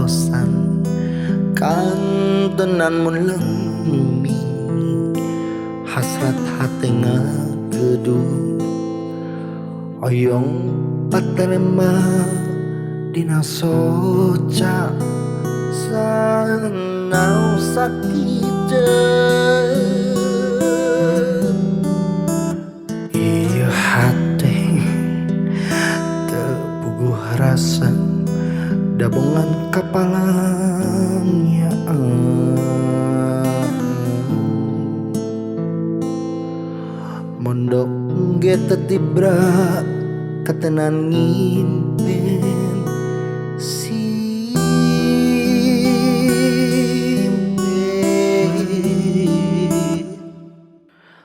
parantosan kantenan mun lemi hasrat hati ngagedu oyong paterema dina soca sanau sakit iya hati tepuguh rasa dabungan kapalangnya mondok geta tibra katenan ngimpen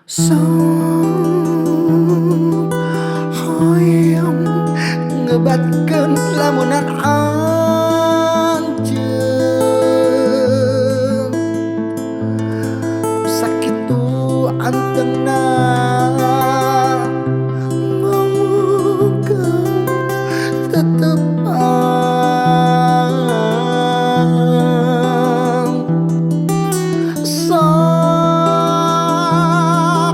sok hoyong ngebatkeun lamunan anjeun sakitu anteunna moga tetepang sok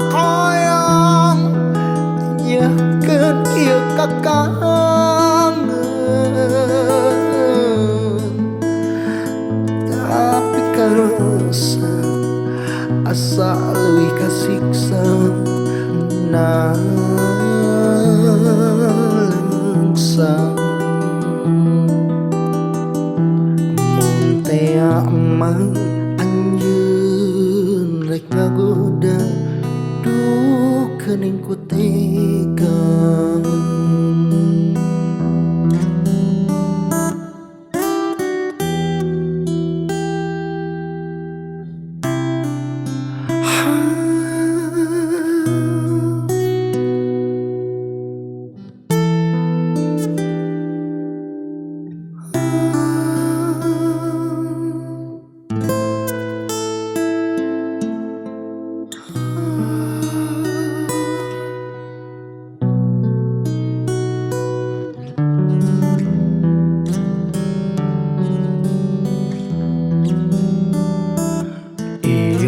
hoyong nyeuhkeun ieu kakangan tapi karosa asa leuwih kasiksa nalengsang mun teh amang anjeun rek ngagoda duh geuning ku tega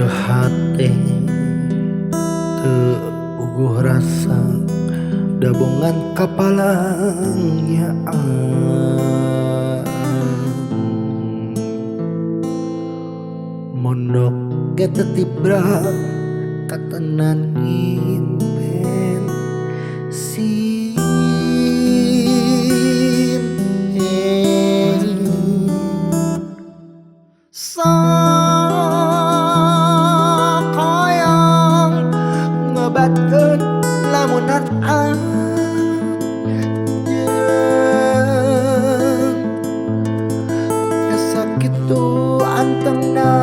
hati teuguh rasa dabungan kapalangnya mondok geta tibra katenan ngimpen ngebatkeun lamunan anjeun sakitu anteunna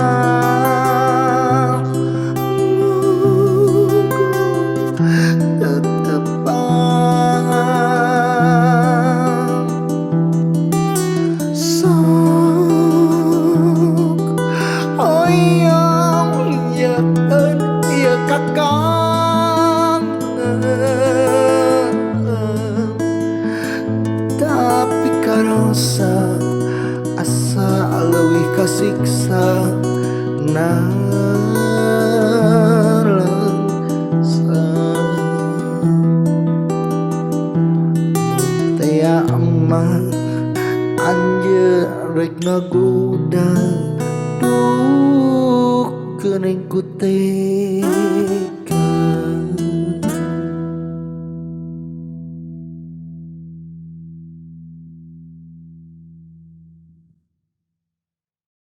moga tetepang sok hoyong nyeuhkeun ieu kakangan tapi karosa asa leuwih kasiksa nalengsang teh amang anjeun rek ngagoda duh geuning ku teh